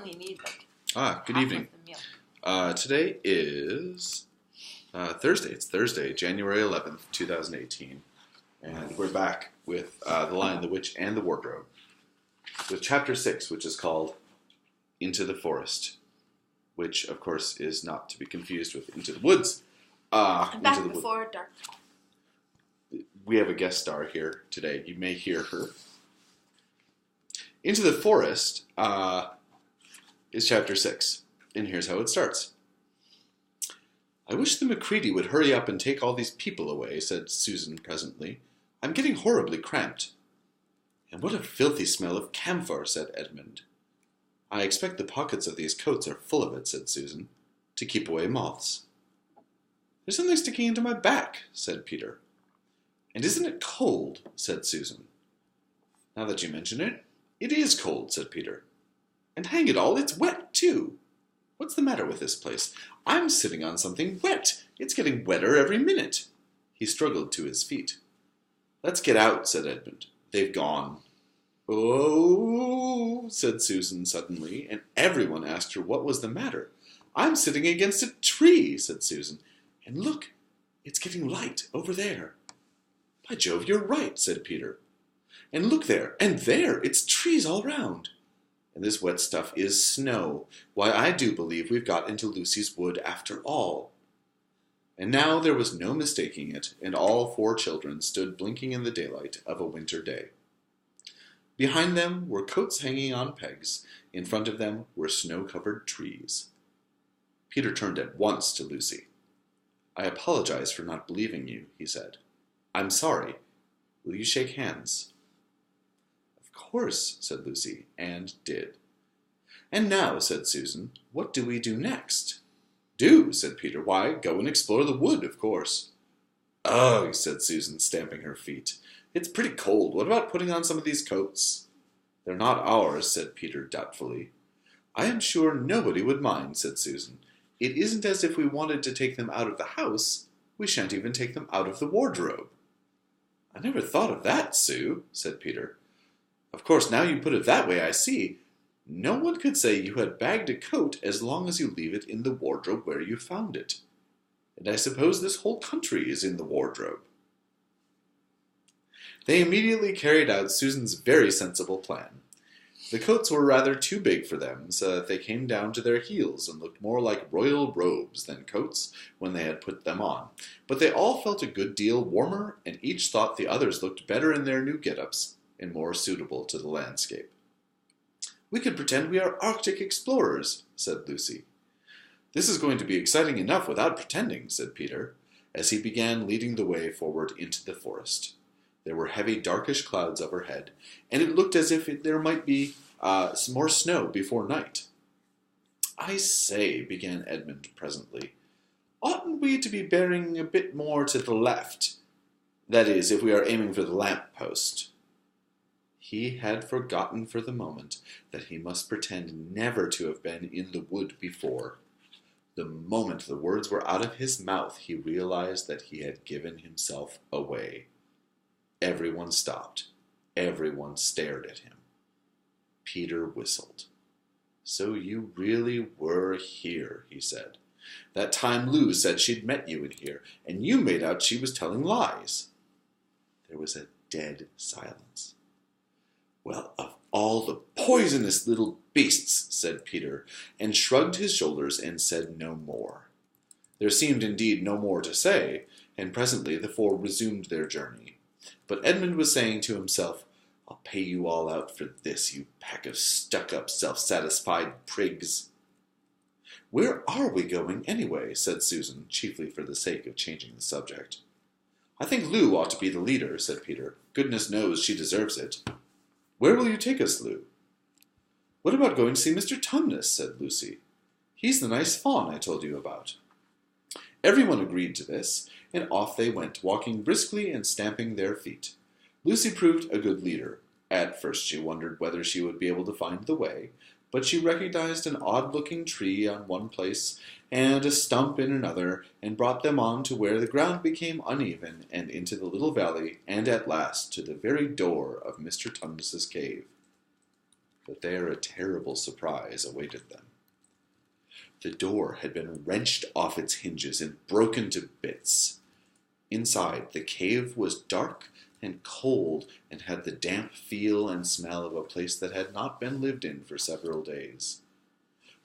only need good half evening. of the meal. Today is Thursday. It's Thursday, January 11th, 2018. And we're back with The Lion, the Witch, and the Wardrobe. With Chapter 6, which is called Into the Forest. Which, of course, is not to be confused with Into the Woods. Back before dark. We have a guest star here today. You may hear her. Into the Forest is Chapter 6. And here's how it starts. I wish the Macready would hurry up and take all these people away, said Susan presently. I'm getting horribly cramped. And what a filthy smell of camphor, said Edmund. I expect the pockets of these coats are full of it, said Susan, to keep away moths. There's something sticking into my back, said Peter. And isn't it cold, said Susan. Now that you mention it, it is cold, said Peter. And hang it all, it's wet, too. What's the matter with this place? I'm sitting on something wet. It's getting wetter every minute. He struggled to his feet. Let's get out, said Edmund. They've gone. Oh, said Susan suddenly, and everyone asked her what was the matter. I'm sitting against a tree, said Susan. And look, it's getting light over there. By Jove, you're right, said Peter. And look there, and there, it's trees all round. And this wet stuff is snow. Why, I do believe we've got into Lucy's wood after all. And now there was no mistaking it, and all four children stood blinking in the daylight of a winter day. Behind them were coats hanging on pegs. In front of them were snow-covered trees. Peter turned at once to Lucy. I apologize for not believing you, he said. I'm sorry. Will you shake hands? Of course, said Lucy, and did. And now, said Susan, what do we do next? Do, said Peter. Why, go and explore the wood, of course. Ugh, said Susan, stamping her feet. It's pretty cold. What about putting on some of these coats? They're not ours, said Peter doubtfully. I am sure nobody would mind, said Susan. It isn't as if we wanted to take them out of the house. We shan't even take them out of the wardrobe. I never thought of that, Sue, said Peter. Of course, now you put it that way, I see. No one could say you had bagged a coat as long as you leave it in the wardrobe where you found it. And I suppose this whole country is in the wardrobe. They immediately carried out Susan's very sensible plan. The coats were rather too big for them, so that they came down to their heels and looked more like royal robes than coats when they had put them on. But they all felt a good deal warmer, and each thought the others looked better in their new get-ups and more suitable to the landscape. We could pretend we are Arctic explorers, said Lucy. This is going to be exciting enough without pretending, said Peter, as he began leading the way forward into the forest. There were heavy, darkish clouds overhead, and it looked as if there might be some more snow before night. I say, began Edmund presently, oughtn't we to be bearing a bit more to the left? That is, if we are aiming for the lamp-post. He had forgotten for the moment that he must pretend never to have been in the wood before. The moment the words were out of his mouth, he realized that he had given himself away. Everyone stopped. Everyone stared at him. Peter whistled. So you really were here, he said. That time Lou said she'd met you in here, and you made out she was telling lies. There was a dead silence. Well, of all the poisonous little beasts, said Peter, and shrugged his shoulders and said no more. There seemed indeed no more to say, and presently the four resumed their journey. But Edmund was saying to himself, I'll pay you all out for this, you pack of stuck-up, self-satisfied prigs. Where are we going, anyway? Said Susan, chiefly for the sake of changing the subject. I think Lou ought to be the leader, said Peter. Goodness knows she deserves it. Where will you take us, Lou? What about going to see Mr. Tumnus? Said Lucy. He's the nice fawn I told you about. Everyone agreed to this, and off they went, walking briskly and stamping their feet. Lucy proved a good leader. At first she wondered whether she would be able to find the way, but she recognized an odd-looking tree on one place and a stump in another, and brought them on to where the ground became uneven, and into the little valley, and at last to the very door of Mr. Tumnus's cave. but there a terrible surprise awaited them. The door had been wrenched off its hinges and broken to bits. Inside, the cave was dark and cold and had the damp feel and smell of a place that had not been lived in for several days.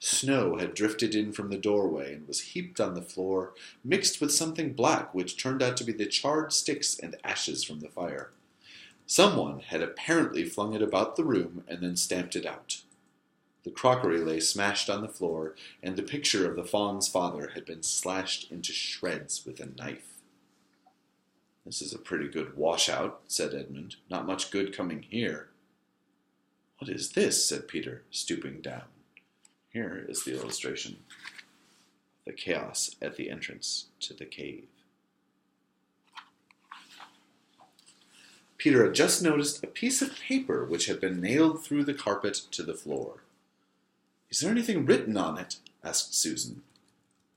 Snow had drifted in from the doorway and was heaped on the floor, mixed with something black which turned out to be the charred sticks and ashes from the fire. Someone had apparently flung it about the room and then stamped it out. The crockery lay smashed on the floor, and the picture of the fawn's father had been slashed into shreds with a knife. "This is a pretty good washout," said Edmund. "Not much good coming here." "What is this?" said Peter, stooping down. Here is the illustration. The chaos at the entrance to the cave. Peter had just noticed a piece of paper which had been nailed through the carpet to the floor. "Is there anything written on it?" asked Susan.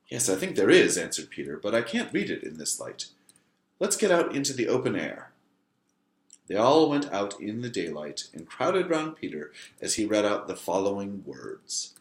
"Yes, I think there is," answered Peter, "but I can't read it in this light. Let's get out into the open air." They all went out in the daylight and crowded round Peter as he read out the following words.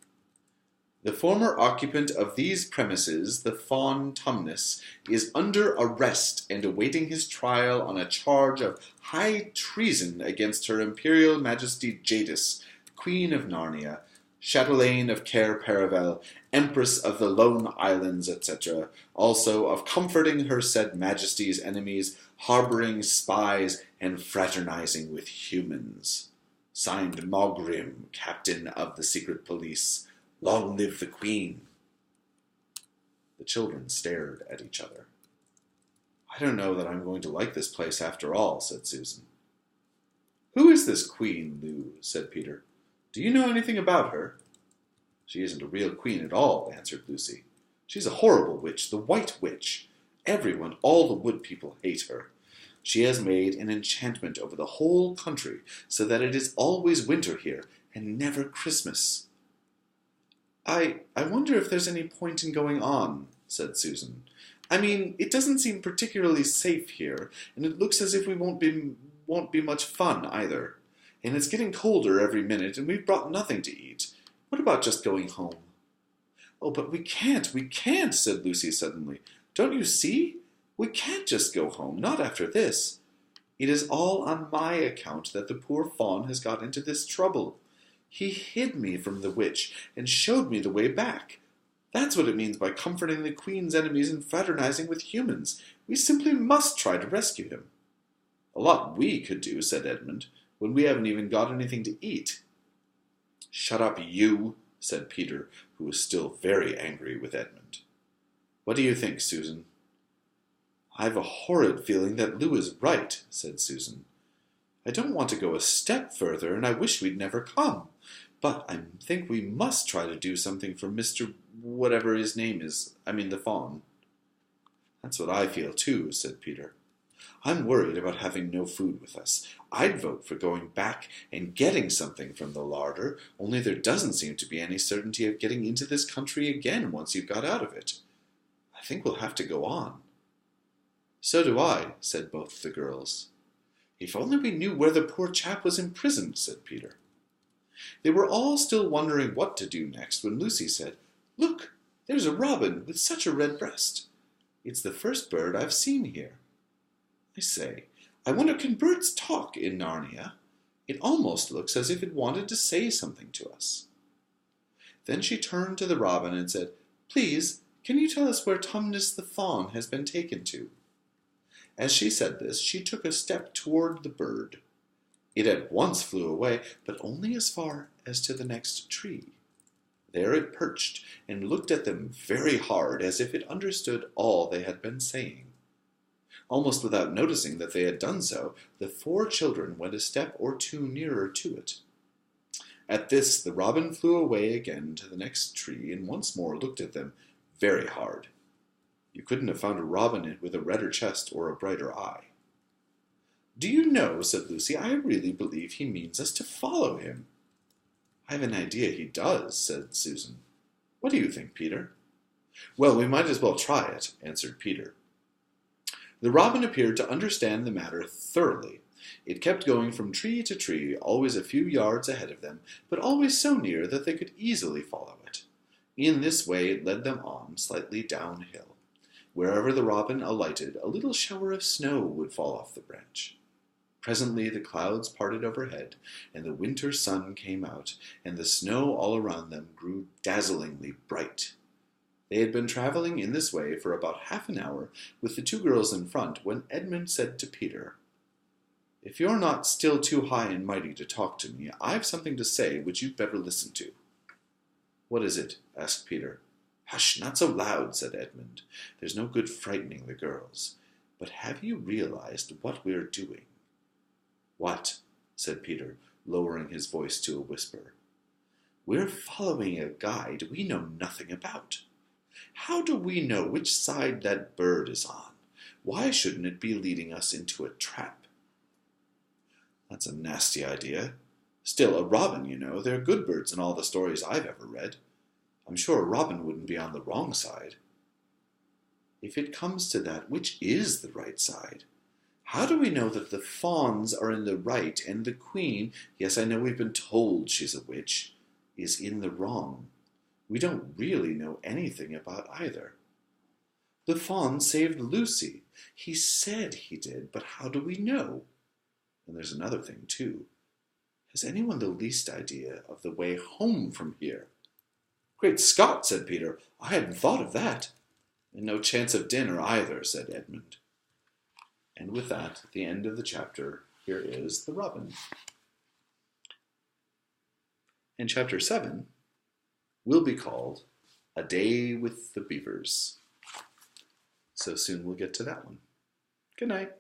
"The former occupant of these premises, the Fawn Tumnus, is under arrest and awaiting his trial on a charge of high treason against Her Imperial Majesty Jadis, Queen of Narnia, Chatelaine of Cair Paravel, Empress of the Lone Islands, etc., also of comforting her said Majesty's enemies, harboring spies, and fraternizing with humans. Signed Mogrim, Captain of the Secret Police. Long live the Queen." The children stared at each other. "I don't know that I'm going to like this place after all," said Susan. "Who is this Queen, Lou?" said Peter. "Do you know anything about her?" "She isn't a real queen at all," answered Lucy. "She's a horrible witch, the White Witch. Everyone, all the wood people, hate her. She has made an enchantment over the whole country, so that it is always winter here, and never Christmas." I wonder if there's any point in going on," said Susan. "I mean, it doesn't seem particularly safe here, and it looks as if we won't be much fun either. And it's getting colder every minute, and we've brought nothing to eat. What about just going home?" "Oh, but we can't, said Lucy suddenly. "Don't you see? We can't just go home, not after this. It is all on my account that the poor fawn has got into this trouble. He hid me from the witch and showed me the way back. That's what it means by comforting the Queen's enemies and fraternizing with humans. We simply must try to rescue him." "A lot we could do," said Edmund, "when we haven't even got anything to eat." "Shut up, you," said Peter, who was still very angry with Edmund. "What do you think, Susan?" "I've a horrid feeling that Lou is right," said Susan. "I don't want to go a step further, and I wish we'd never come. But I think we must try to do something for Mr. whatever his name is, the fawn." "That's what I feel too," said Peter. "I'm worried about having no food with us. I'd vote for going back and getting something from the larder, only there doesn't seem to be any certainty of getting into this country again once you've got out of it. I think we'll have to go on." "So do I," said both the girls. "If only we knew where the poor chap was imprisoned," said Peter. They were all still wondering what to do next when Lucy said, "Look, there's a robin with such a red breast. It's the first bird I've seen here. I say, I wonder, can birds talk in Narnia? It almost looks as if it wanted to say something to us." Then she turned to the robin and said, "Please, can you tell us where Tumnus the fawn has been taken to?" As she said this, she took a step toward the bird. It at once flew away, but only as far as to the next tree. There it perched, and looked at them very hard, as if it understood all they had been saying. Almost without noticing that they had done so, the 4 children went a step or 2 nearer to it. At this, the robin flew away again to the next tree, and once more looked at them very hard. You couldn't have found a robin with a redder chest or a brighter eye. "Do you know," said Lucy, "I really believe he means us to follow him." "I've an idea he does," said Susan. "What do you think, Peter?" "Well, we might as well try it," answered Peter. The robin appeared to understand the matter thoroughly, It kept going from tree to tree, always a few yards ahead of them, but always so near that they could easily follow it. In this way it led them on, slightly downhill. Wherever the robin alighted, a little shower of snow would fall off the branch. Presently the clouds parted overhead, and the winter sun came out, and the snow all around them grew dazzlingly bright. They had been traveling in this way for about half an hour with the two girls in front, when Edmund said to Peter, "If you're not still too high and mighty to talk to me, I've something to say which you'd better listen to." "What is it?" asked Peter. "Hush, not so loud," said Edmund. "There's no good frightening the girls. But have you realized what we're doing?" "What?" said Peter, lowering his voice to a whisper. "We're following a guide we know nothing about. How do we know which side that bird is on? Why shouldn't it be leading us into a trap?" "That's a nasty idea. Still, a robin, you know. They're good birds in all the stories I've ever read. I'm sure a robin wouldn't be on the wrong side." "If it comes to that, which is the right side? How do we know that the fawns are in the right and the queen, yes, I know we've been told she's a witch, is in the wrong? We don't really know anything about either. The fawn saved Lucy. He said he did, but how do we know? And there's another thing, too. Has anyone the least idea of the way home from here?" "Great Scott," said Peter, "I hadn't thought of that." "And no chance of dinner either," said Edmund. And with that, at the end of the chapter, here is the robin. And chapter 7 will be called A Day with the Beavers. So soon we'll get to that one. Good night.